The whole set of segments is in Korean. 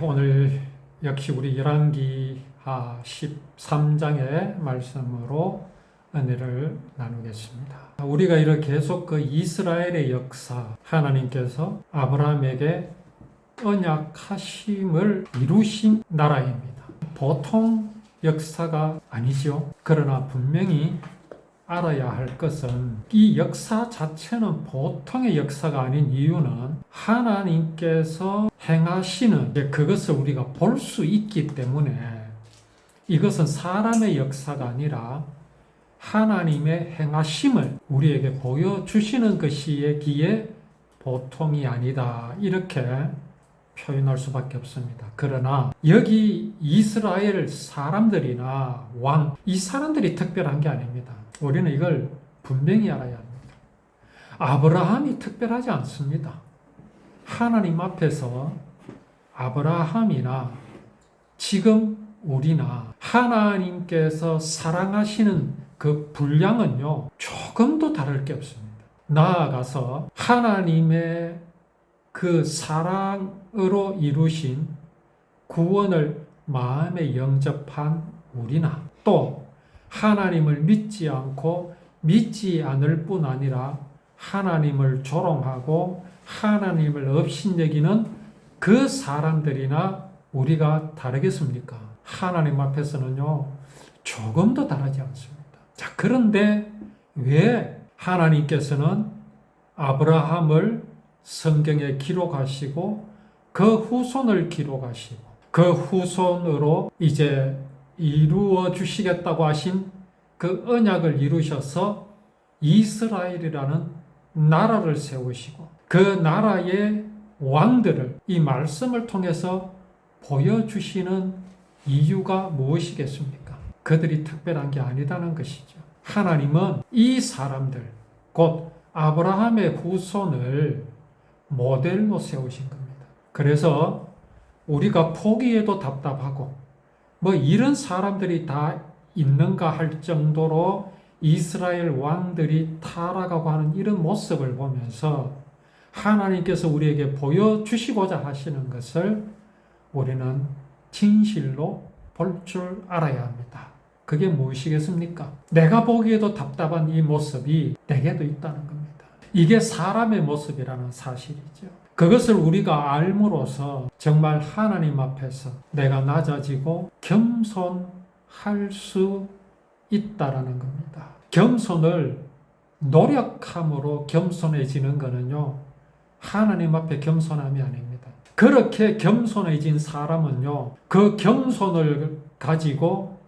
오늘 역시 우리 열왕기하 13장의 말씀으로 은혜를 나누겠습니다. 우리가 이렇게 계속 그 이스라엘의 역사, 하나님께서 아브라함에게 언약하심을 이루신 나라입니다. 보통 역사가 아니죠. 그러나 분명히 알아야 할 것은 이 역사 자체는 보통의 역사가 아닌 이유는 하나님께서 행하시는 그것을 우리가 볼 수 있기 때문에 이것은 사람의 역사가 아니라 하나님의 행하심을 우리에게 보여주시는 것이기에 보통이 아니다, 이렇게 표현할 수밖에 없습니다. 그러나 여기 이스라엘 사람들이나 왕, 이 사람들이 특별한 게 아닙니다. 우리는 이걸 분명히 알아야 합니다. 아브라함이 특별하지 않습니다. 하나님 앞에서 아브라함이나 지금 우리나 하나님께서 사랑하시는 그 분량은요, 조금도 다를 게 없습니다. 나아가서 하나님의 그 사랑으로 이루신 구원을 마음에 영접한 우리나 또 하나님을 믿지 않고 믿지 않을 뿐 아니라 하나님을 조롱하고 하나님을 업신여기는 그 사람들이나 우리가 다르겠습니까? 하나님 앞에서는요, 조금도 다르지 않습니다. 자, 그런데 왜 하나님께서는 아브라함을 성경에 기록하시고 그 후손을 기록하시고 그 후손으로 이제 이루어 주시겠다고 하신 그 언약을 이루셔서 이스라엘이라는 나라를 세우시고 그 나라의 왕들을 이 말씀을 통해서 보여주시는 이유가 무엇이겠습니까? 그들이 특별한 게 아니다는 것이죠. 하나님은 이 사람들, 곧 아브라함의 후손을 모델로 세우신 겁니다. 그래서 우리가 보기에도 답답하고 뭐 이런 사람들이 다 있는가 할 정도로 이스라엘 왕들이 타락하고 하는 이런 모습을 보면서 하나님께서 우리에게 보여주시고자 하시는 것을 우리는 진실로 볼 줄 알아야 합니다. 그게 무엇이겠습니까? 내가 보기에도 답답한 이 모습이 내게도 있다는 겁니다. 이게 사람의 모습이라는 사실이죠. 그것을 우리가 알므로써 정말 하나님 앞에서 내가 낮아지고 겸손할 수 있다라는 겁니다. 겸손을 노력함으로 겸손해지는 것은요, 하나님 앞에 겸손함이 아닙니다. 그렇게 겸손해진 사람은요, 그 겸손을 가지고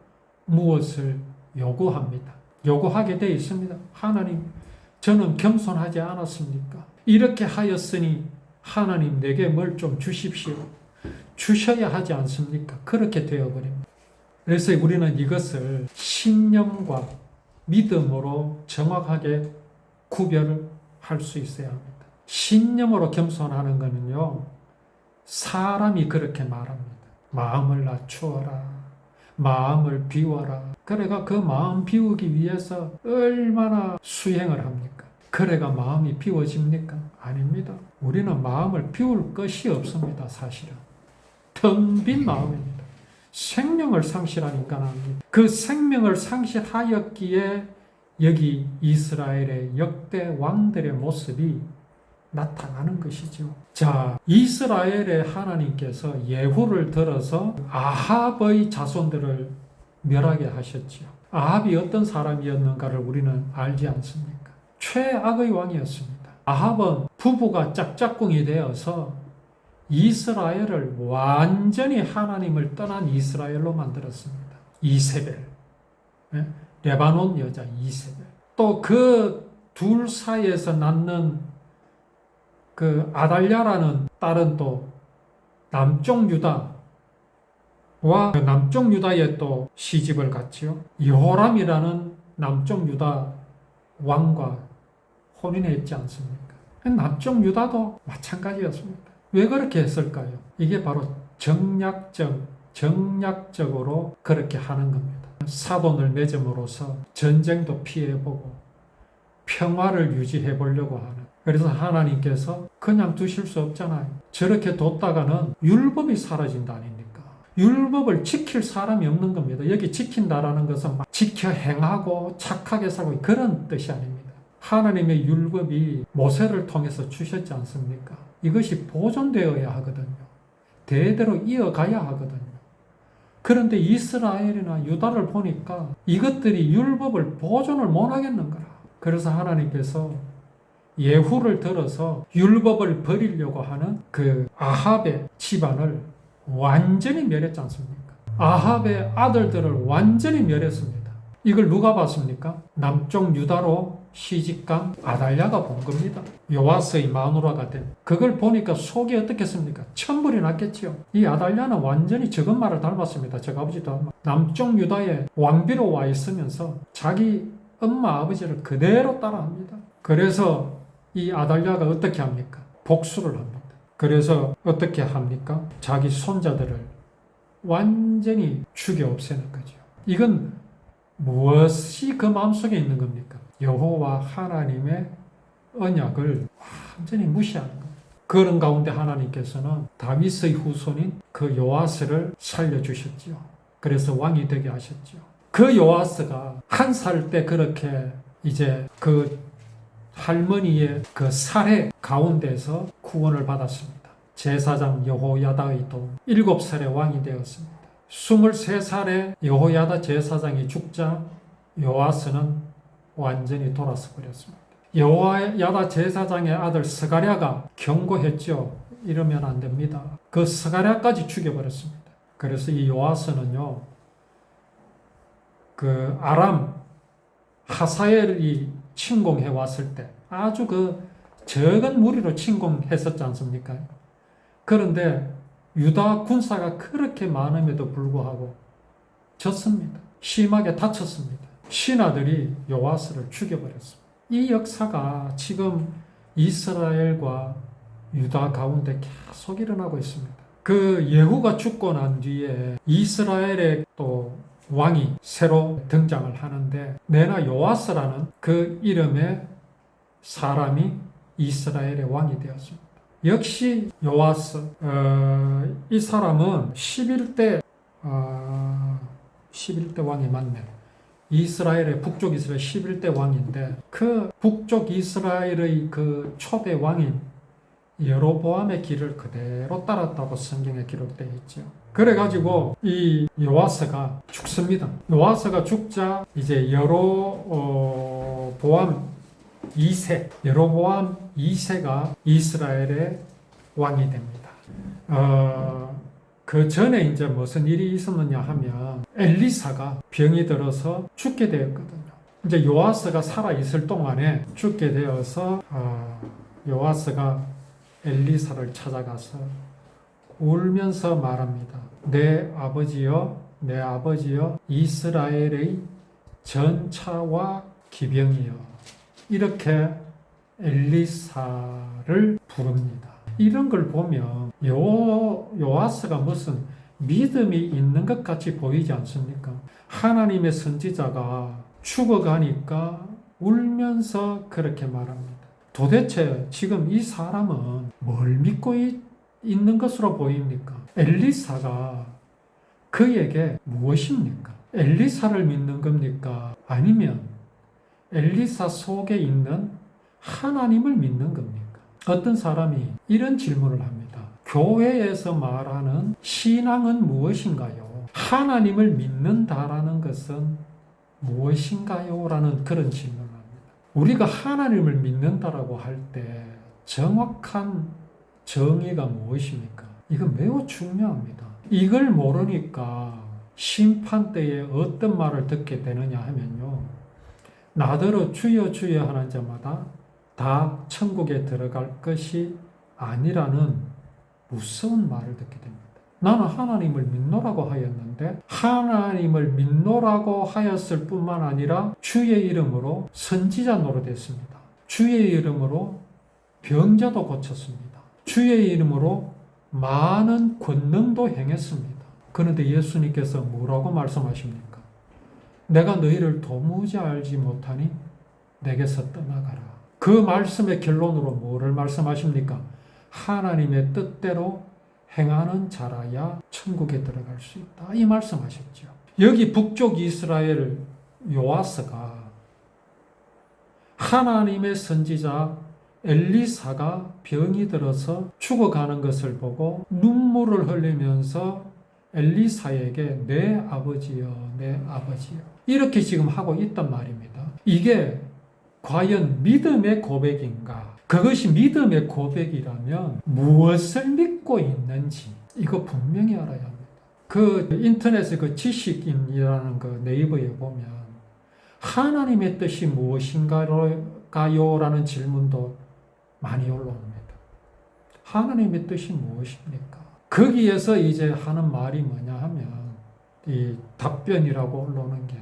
무엇을 요구합니다. 요구하게 되어 있습니다. 하나님, 저는 겸손하지 않았습니까? 이렇게 하였으니 하나님 내게 뭘 좀 주십시오. 주셔야 하지 않습니까? 그렇게 되어버립니다. 그래서 우리는 이것을 신념과 믿음으로 정확하게 구별을 할 수 있어야 합니다. 신념으로 겸손하는 것은요, 사람이 그렇게 말합니다. 마음을 낮추어라. 마음을 비워라. 그래가 그 마음 비우기 위해서 얼마나 수행을 합니까? 그래가 마음이 비워집니까? 아닙니다. 우리는 마음을 비울 것이 없습니다. 사실은 텅 빈 마음입니다. 생명을 상실하니까 그 생명을 상실하였기에 여기 이스라엘의 역대 왕들의 모습이 나타나는 것이죠. 자, 이스라엘의 하나님께서 예후를 들어서 아합의 자손들을 멸하게 하셨지요. 아합이 어떤 사람이었는가를 우리는 알지 않습니까? 최악의 왕이었습니다. 아합은 부부가 짝짝꿍이 되어서 이스라엘을 완전히 하나님을 떠난 이스라엘로 만들었습니다. 이세벨, 레바논 여자 이세벨. 또 그 둘 사이에서 낳는 그 아달랴라는 딸은 또 남쪽 유다와 그 남쪽 유다에 또 시집을 갔지요. 여호람이라는 남쪽 유다 왕과 혼인했지 않습니까? 남쪽 유다도 마찬가지였습니다. 왜 그렇게 했을까요? 이게 바로 정략적으로 그렇게 하는 겁니다. 사돈을 맺음으로써 전쟁도 피해보고 평화를 유지해 보려고 하는 그래서 하나님께서 그냥 두실 수 없잖아요. 저렇게 뒀다가는 율법이 사라진다 아닙니까? 율법을 지킬 사람이 없는 겁니다. 여기 지킨다라는 것은 막 지켜 행하고 착하게 살고 그런 뜻이 아닙니다. 하나님의 율법이 모세를 통해서 주셨지 않습니까? 이것이 보존되어야 하거든요. 대대로 이어가야 하거든요. 그런데 이스라엘이나 유다를 보니까 이것들이 율법을 보존을 못 하겠는 거라. 그래서 하나님께서 예후를 들어서 율법을 버리려고 하는 그 아합의 집안을 완전히 멸했지 않습니까? 아합의 아들들을 완전히 멸했습니다. 이걸 누가 봤습니까? 남쪽 유다로 시집간 아달랴가 본 겁니다. 요아스의 마누라가 된. 그걸 보니까 속이 어떻겠습니까? 천불이 났겠지요. 이 아달랴는 완전히 적은 말을 닮았습니다. 저 아버지도 남쪽 유다의 왕비로 와 있으면서 자기 엄마 아버지를 그대로 따라합니다. 그래서 이 아달랴가 어떻게 합니까? 복수를 합니다. 그래서 어떻게 합니까? 자기 손자들을 완전히 죽여 없애는 거죠. 이건 무엇이 그 마음속에 있는 겁니까? 여호와 하나님의 언약을 완전히 무시하는 겁니다. 그런 가운데 하나님께서는 다윗의 후손인 그 요아스를 살려주셨지요. 그래서 왕이 되게 하셨지요. 그 요아스가 1살 때 그렇게 이제 그 할머니의 그 살해 가운데서 구원을 받았습니다. 제사장 여호야다의 도움. 7살에 왕이 되었습니다. 23살에 여호야다 제사장이 죽자 요아스는 완전히 돌아서 버렸습니다. 여호야다 제사장의 아들 스가랴가 경고했죠. 이러면 안 됩니다. 그 스가랴까지 죽여버렸습니다. 그래서 이 요아스는요, 그 아람 하사엘이 침공해 왔을 때 아주 그 적은 무리로 침공했었지 않습니까? 그런데 유다 군사가 그렇게 많음에도 불구하고 졌습니다. 심하게 다쳤습니다. 신하들이 요아스를 죽여버렸습니다. 이 역사가 지금 이스라엘과 유다 가운데 계속 일어나고 있습니다. 그 예후가 죽고 난 뒤에 이스라엘의 또 왕이 새로 등장을 하는데 내나 요아스라는 그 이름의 사람이 이스라엘의 왕이 되었습니다. 역시 요아스, 이 사람은 11대 왕이 맞네. 이스라엘의 북쪽 이스라엘 11대 왕인데 그 북쪽 이스라엘의 그 초대 왕인 여로보암의 길을 그대로 따랐다고 성경에 기록되어 있죠. 그래가지고 이 요아스가 죽습니다. 요아스가 죽자 이제 여로보암 2세가 이스라엘의 왕이 됩니다. 그 전에 이제 무슨 일이 있었느냐 하면 엘리사가 병이 들어서 죽게 되었거든요. 이제 요아스가 살아 있을 동안에 죽게 되어서 요아스가 엘리사를 찾아가서 울면서 말합니다. 내 아버지여 이스라엘의 전차와 기병이여. 이렇게 엘리사를 부릅니다. 이런 걸 보면 요아스가 무슨 믿음이 있는 것 같이 보이지 않습니까? 하나님의 선지자가 죽어가니까 울면서 그렇게 말합니다. 도대체 지금 이 사람은 뭘 믿고 있는 것으로 보입니까? 엘리사가 그에게 무엇입니까? 엘리사를 믿는 겁니까? 아니면 엘리사 속에 있는 하나님을 믿는 겁니까? 어떤 사람이 이런 질문을 합니다. 교회에서 말하는 신앙은 무엇인가요? 하나님을 믿는다라는 것은 무엇인가요? 라는 그런 질문을 합니다. 우리가 하나님을 믿는다라고 할 때 정확한 정의가 무엇입니까? 이건 매우 중요합니다. 이걸 모르니까 심판 때에 어떤 말을 듣게 되느냐 하면요. 나더러 주여 주여 하는 자마다 다 천국에 들어갈 것이 아니라는 무서운 말을 듣게 됩니다. 나는 하나님을 믿노라고 하였는데 하나님을 믿노라고 하였을 뿐만 아니라 주의 이름으로 선지자 노릇했습니다. 주의 이름으로 병자도 고쳤습니다. 주의 이름으로 많은 권능도 행했습니다. 그런데 예수님께서 뭐라고 말씀하십니까? 내가 너희를 도무지 알지 못하니 내게서 떠나가라. 그 말씀의 결론으로 뭐를 말씀하십니까? 하나님의 뜻대로 행하는 자라야 천국에 들어갈 수 있다. 이 말씀하셨죠. 여기 북쪽 이스라엘 요아스가 하나님의 선지자 엘리사가 병이 들어서 죽어가는 것을 보고 눈물을 흘리면서 엘리사에게 내 아버지여, 내 아버지여 이렇게 지금 하고 있단 말입니다. 이게 과연 믿음의 고백인가? 그것이 믿음의 고백이라면 무엇을 믿고 있는지 이거 분명히 알아야 합니다. 그 인터넷의 그 지식인이라는 그 네이버에 보면 하나님의 뜻이 무엇인가요? 라는 질문도 많이 올라옵니다. 하나님의 뜻이 무엇입니까? 거기에서 이제 하는 말이 뭐냐 하면 이 답변이라고 올라오는 게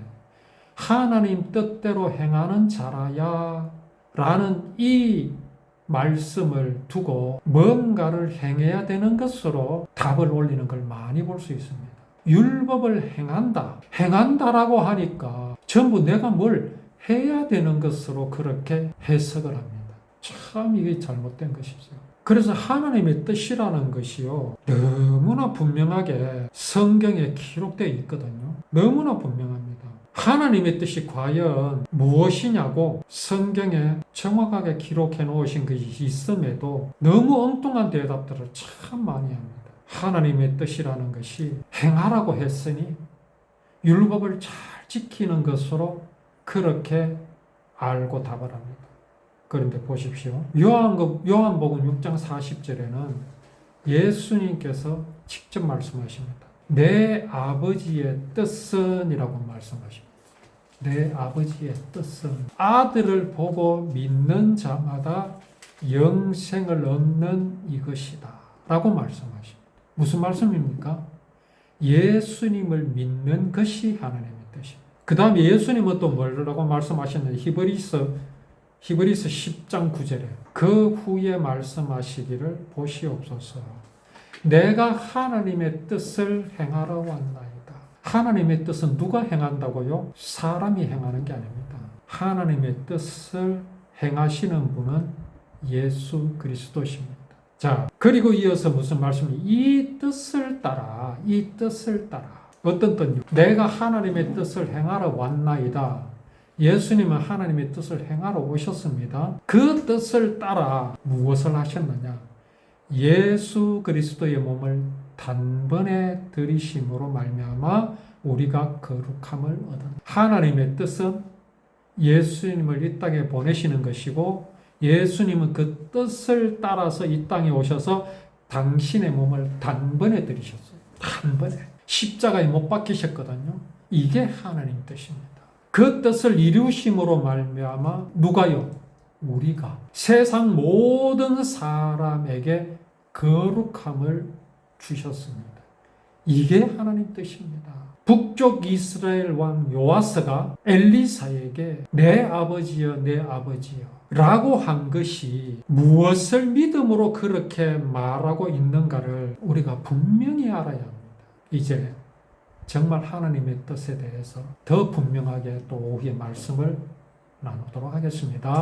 하나님 뜻대로 행하는 자라야 라는 이 말씀을 두고 뭔가를 행해야 되는 것으로 답을 올리는 걸 많이 볼 수 있습니다. 율법을 행한다라고 하니까 전부 내가 뭘 해야 되는 것으로 그렇게 해석을 합니다. 참 이게 잘못된 것이죠. 그래서 하나님의 뜻이라는 것이요 너무나 분명하게 성경에 기록되어 있거든요. 너무나 분명합니다. 하나님의 뜻이 과연 무엇이냐고 성경에 정확하게 기록해 놓으신 것이 있음에도 너무 엉뚱한 대답들을 참 많이 합니다. 하나님의 뜻이라는 것이 행하라고 했으니 율법을 잘 지키는 것으로 그렇게 알고 답을 합니다. 그런데 보십시오. 요한복음 6장 40절에는 예수님께서 직접 말씀하십니다. 내 아버지의 뜻은 이라고 말씀하십니다. 내 아버지의 뜻은 아들을 보고 믿는 자마다 영생을 얻는 이것이다 라고 말씀하십니다. 무슨 말씀입니까? 예수님을 믿는 것이 하나님의 뜻입니다. 그 다음에 예수님은 또 뭐라고 말씀하셨는지 히브리서 10장 9절에 그 후에 말씀하시기를 보시옵소서. 내가 하나님의 뜻을 행하러 왔나이다. 하나님의 뜻은 누가 행한다고요? 사람이 행하는 게 아닙니다. 하나님의 뜻을 행하시는 분은 예수 그리스도십니다. 자, 그리고 이어서 무슨 말씀이 이 뜻을 따라 어떤 뜻요? 내가 하나님의 뜻을 행하러 왔나이다. 예수님은 하나님의 뜻을 행하러 오셨습니다. 그 뜻을 따라 무엇을 하셨느냐? 예수 그리스도의 몸을 단번에 들이심으로 말미암아 우리가 거룩함을 얻은. 하나님의 뜻은 예수님을 이 땅에 보내시는 것이고 예수님은 그 뜻을 따라서 이 땅에 오셔서 당신의 몸을 단번에 들이셨어요. 단번에. 십자가에 못 박히셨거든요. 이게 하나님 뜻입니다. 그 뜻을 이루심으로 말미암아 누가요? 우리가 세상 모든 사람에게 거룩함을 주셨습니다. 이게 하나님 뜻입니다. 북쪽 이스라엘 왕 요아스가 엘리사에게 내 아버지여 내 아버지여 라고 한 것이 무엇을 믿음으로 그렇게 말하고 있는가를 우리가 분명히 알아야 합니다. 이제 정말 하나님의 뜻에 대해서 더 분명하게 또 오후에 말씀을 나누도록 하겠습니다.